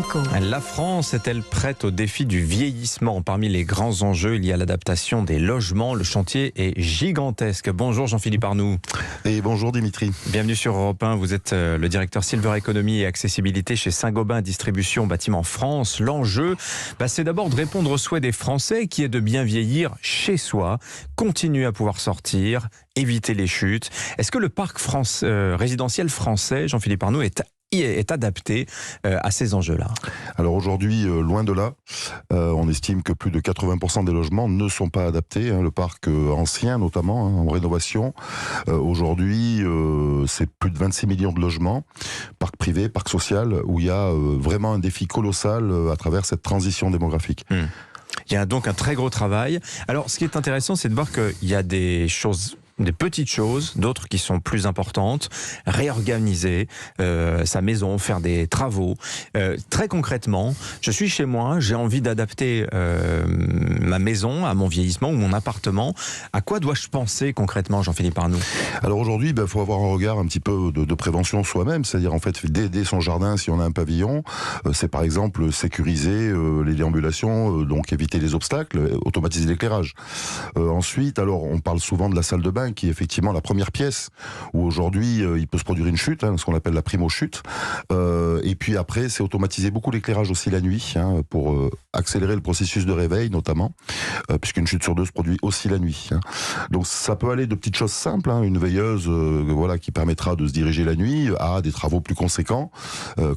Échos. La France est-elle prête au défi du vieillissement? Parmi les grands enjeux, il y a l'adaptation des logements. Le chantier est gigantesque. Bonjour Jean-Philippe Arnoux. Et bonjour Dimitri. Bienvenue sur Europe 1. Vous êtes le directeur Silver Economy et Accessibilité chez Saint-Gobain Distribution Bâtiment France. L'enjeu, c'est d'abord de répondre aux souhaits des Français qui est de bien vieillir chez soi, continuer à pouvoir sortir, éviter les chutes. Est-ce que le parc résidentiel français, Jean-Philippe Arnoux, est adapté à ces enjeux-là? Alors aujourd'hui, loin de là, on estime que plus de 80% des logements ne sont pas adaptés. Le parc ancien notamment, en rénovation. Aujourd'hui, c'est plus de 26 millions de logements, parc privé, parc social, où il y a vraiment un défi colossal à travers cette transition démographique. Il y a donc un très gros travail. Alors ce qui est intéressant, c'est de voir qu'il y a des petites choses, d'autres qui sont plus importantes, réorganiser sa maison, faire des travaux. Très concrètement, je suis chez moi, j'ai envie d'adapter ma maison à mon vieillissement ou mon appartement. À quoi dois-je penser concrètement, Jean-Philippe Arnoux? Alors aujourd'hui, il faut avoir un regard un petit peu de prévention soi-même, c'est-à-dire en fait dès son jardin, si on a un pavillon, c'est par exemple sécuriser les déambulations, donc éviter les obstacles, automatiser l'éclairage. Ensuite, alors on parle souvent de la salle de bain, qui est effectivement la première pièce où aujourd'hui il peut se produire une chute, ce qu'on appelle la primo-chute. Et puis après, c'est automatiser beaucoup l'éclairage aussi la nuit, pour accélérer le processus de réveil notamment, puisqu'une chute sur deux se produit aussi la nuit. Donc ça peut aller de petites choses simples, une veilleuse qui permettra de se diriger la nuit, à des travaux plus conséquents,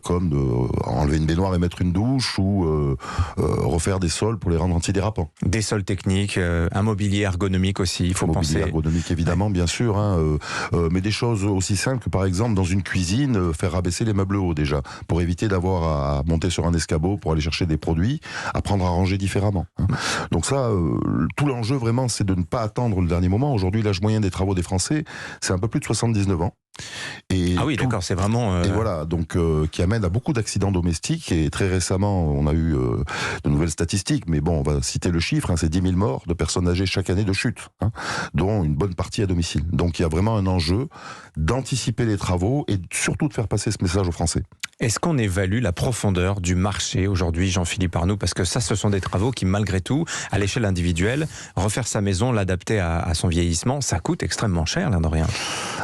comme enlever une baignoire et mettre une douche, ou refaire des sols pour les rendre antidérapants. Des sols techniques, un mobilier ergonomique aussi, il faut penser. Ergonomique évidemment, bien sûr, mais des choses aussi simples que par exemple dans une cuisine, faire rabaisser les meubles hauts déjà, pour éviter d'avoir à monter sur un escabeau pour aller chercher des produits, apprendre à ranger différemment. Donc ça, tout l'enjeu vraiment, c'est de ne pas attendre le dernier moment. Aujourd'hui, l'âge moyen des travaux des Français, c'est un peu plus de 79 ans. Et ah oui, d'accord, c'est vraiment... Et voilà, donc qui amène à beaucoup d'accidents domestiques. Et très récemment, on a eu de nouvelles statistiques, mais bon, on va citer le chiffre, c'est 10 000 morts de personnes âgées chaque année de chute, dont une bonne partie à domicile. Donc il y a vraiment un enjeu d'anticiper les travaux et surtout de faire passer ce message aux Français. Est-ce qu'on évalue la profondeur du marché aujourd'hui, Jean-Philippe Arnoux? Parce que ça, ce sont des travaux qui, malgré tout, à l'échelle individuelle, refaire sa maison, l'adapter à son vieillissement, ça coûte extrêmement cher, l'air de rien.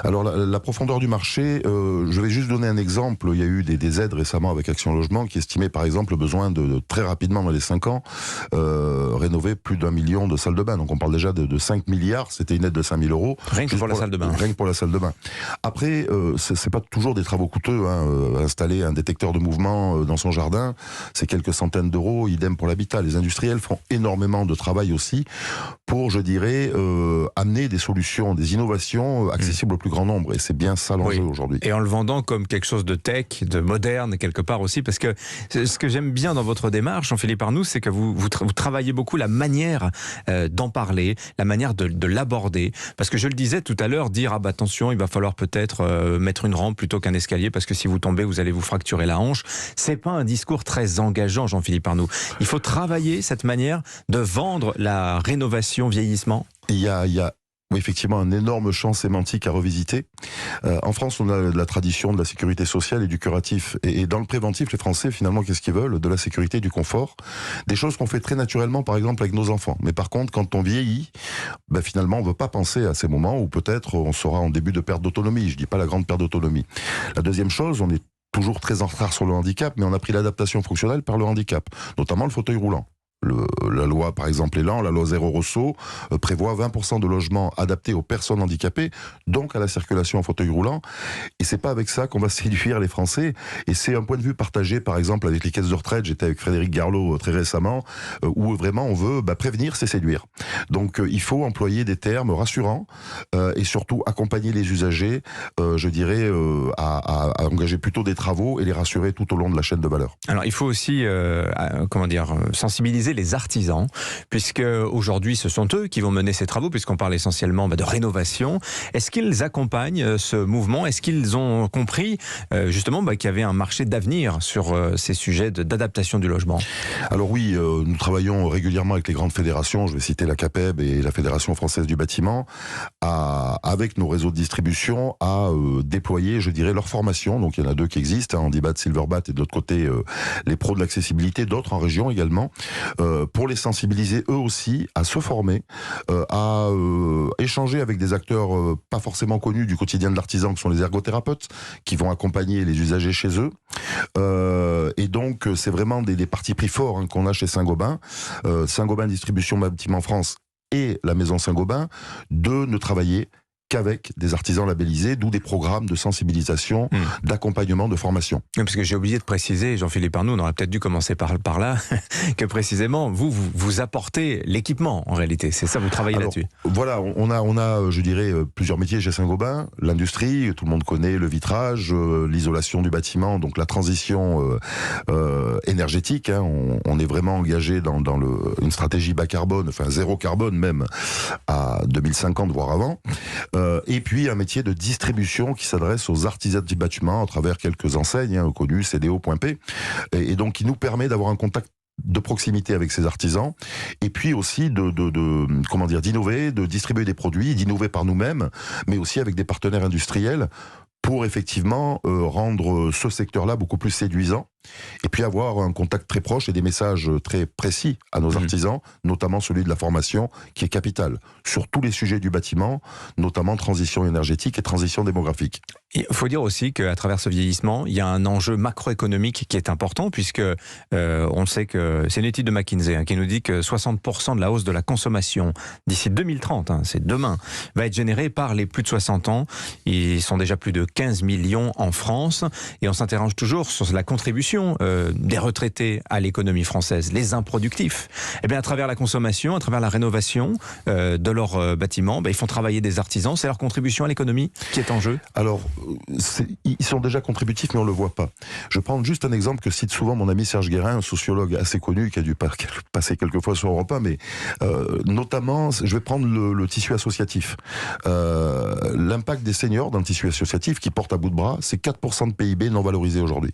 Alors la profondeur du marché, je vais juste donner un exemple. Il y a eu des aides récemment avec Action Logement qui estimaient par exemple le besoin de très rapidement, dans les 5 ans, rénover plus d'1 million de salles de bain. Donc on parle déjà de 5 milliards, c'était une aide de 5 000 euros. Rien que pour la salle de bain. Rien que pour la salle de bain. Après, c'est pas toujours des travaux coûteux. Installer un détecteur de mouvement dans son jardin, c'est quelques centaines d'euros, idem pour l'habitat. Les industriels font énormément de travail aussi pour, je dirais, amener des solutions, des innovations accessibles au plus grand nombre. Et c'est bien ça l'enjeu aujourd'hui. Et en le vendant comme quelque chose de tech, de moderne quelque part aussi, parce que ce que j'aime bien dans votre démarche, Jean-Philippe Arnoux, c'est que vous travaillez beaucoup la manière d'en parler, la manière de l'aborder. Parce que je le disais tout à l'heure, dire attention, il va falloir peut-être mettre une rampe plutôt qu'un escalier, parce que si vous tombez, vous allez vous fracturer la hanche. C'est pas un discours très engageant, Jean-Philippe Arnoux. Il faut travailler cette manière de vendre la rénovation vieillissement. Il y a effectivement un énorme champ sémantique à revisiter. En France, on a de la tradition de la sécurité sociale et du curatif. Et dans le préventif, les Français, finalement, qu'est-ce qu'ils veulent? De la sécurité et du confort. Des choses qu'on fait très naturellement, par exemple, avec nos enfants. Mais par contre, quand on vieillit, finalement, on ne veut pas penser à ces moments où peut-être on sera en début de perte d'autonomie. Je ne dis pas la grande perte d'autonomie. La deuxième chose, on est toujours très en retard sur le handicap, mais on a pris l'adaptation fonctionnelle par le handicap, notamment le fauteuil roulant. La loi, par exemple, Elan, la loi Zéro Rosso, prévoit 20% de logements adaptés aux personnes handicapées, donc à la circulation en fauteuil roulant. Et c'est pas avec ça qu'on va séduire les Français. Et c'est un point de vue partagé, par exemple, avec les caisses de retraite. J'étais avec Frédéric Garlot très récemment, où vraiment on veut prévenir, c'est séduire. Donc il faut employer des termes rassurants et surtout accompagner les usagers, je dirais, à engager plutôt des travaux et les rassurer tout au long de la chaîne de valeur. Alors il faut aussi, sensibiliser les artisans, puisque aujourd'hui ce sont eux qui vont mener ces travaux, puisqu'on parle essentiellement de rénovation. Est-ce qu'ils accompagnent ce mouvement? Est-ce qu'ils ont compris justement qu'il y avait un marché d'avenir sur ces sujets d'adaptation du logement? Alors oui, nous travaillons régulièrement avec les grandes fédérations, je vais citer la CAPEB et la Fédération française du bâtiment, avec nos réseaux de distribution, à déployer, je dirais, leur formation. Donc il y en a deux qui existent, Handibat, Silverbat, et de l'autre côté les pros de l'accessibilité, d'autres en région également, pour les sensibiliser eux aussi à se former, à échanger avec des acteurs pas forcément connus du quotidien de l'artisan, qui sont les ergothérapeutes, qui vont accompagner les usagers chez eux. Et donc c'est vraiment des partis pris forts qu'on a chez Saint-Gobain. Saint-Gobain Distribution Bâtiment France et la Maison Saint-Gobain, de ne travailler qu'avec des artisans labellisés, d'où des programmes de sensibilisation, d'accompagnement, de formation. Oui, parce que j'ai oublié de préciser, Jean-Philippe Arnoux, on aurait peut-être dû commencer par là, que précisément, vous apportez l'équipement, en réalité. C'est ça, vous travaillez là-dessus. Voilà, on a, je dirais, plusieurs métiers chez Saint-Gobain. L'industrie, tout le monde connaît le vitrage, l'isolation du bâtiment, donc la transition énergétique. On est vraiment engagé dans une stratégie bas carbone, enfin zéro carbone même, à 2050, voire avant. Et puis un métier de distribution qui s'adresse aux artisans du bâtiment à travers quelques enseignes connues, CDO.P, et donc qui nous permet d'avoir un contact de proximité avec ces artisans, et puis aussi d'innover, de distribuer des produits, d'innover par nous-mêmes, mais aussi avec des partenaires industriels pour effectivement rendre ce secteur-là beaucoup plus séduisant, et puis avoir un contact très proche et des messages très précis à nos artisans, notamment celui de la formation, qui est capital, sur tous les sujets du bâtiment, notamment transition énergétique et transition démographique. Il faut dire aussi qu'à travers ce vieillissement, il y a un enjeu macroéconomique qui est important, puisque on sait que c'est une étude de McKinsey qui nous dit que 60% de la hausse de la consommation d'ici 2030, c'est demain, va être générée par les plus de 60 ans. Ils sont déjà plus de 15 millions en France, et on s'interroge toujours sur la contribution des retraités à l'économie française, les improductifs. Eh bien, à travers la consommation, à travers la rénovation de leurs bâtiments, ils font travailler des artisans. C'est leur contribution à l'économie qui est en jeu. Alors, ils sont déjà contributifs, mais on ne le voit pas. Je prends juste un exemple que cite souvent mon ami Serge Guérin, un sociologue assez connu, qui a dû passer quelques fois sur Europe 1, mais notamment, je vais prendre le tissu associatif. L'impact des seniors dans le tissu associatif, qui porte à bout de bras, c'est 4% de PIB non valorisé aujourd'hui.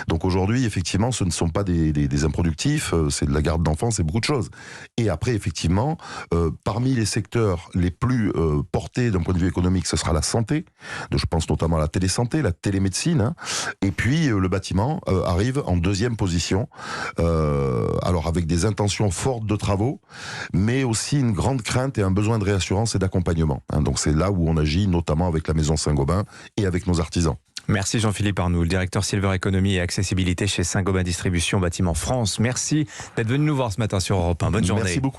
Donc aujourd'hui, effectivement, ce ne sont pas des improductifs, c'est de la garde d'enfants, c'est beaucoup de choses. Et après, effectivement, parmi les secteurs les plus portés d'un point de vue économique, ce sera la santé. Je pense notamment à la télésanté, la télémédecine. Et puis, le bâtiment arrive en deuxième position. Alors avec des intentions fortes de travaux, mais aussi une grande crainte et un besoin de réassurance et d'accompagnement. Donc c'est là où on agit, notamment avec la Maison Saint-Gobain et avec nos artisans. Merci Jean-Philippe Arnoux, le directeur Silver Economy et Accessibilité chez Saint-Gobain Distribution Bâtiment France. Merci d'être venu nous voir ce matin sur Europe 1. Bonne journée. Merci beaucoup.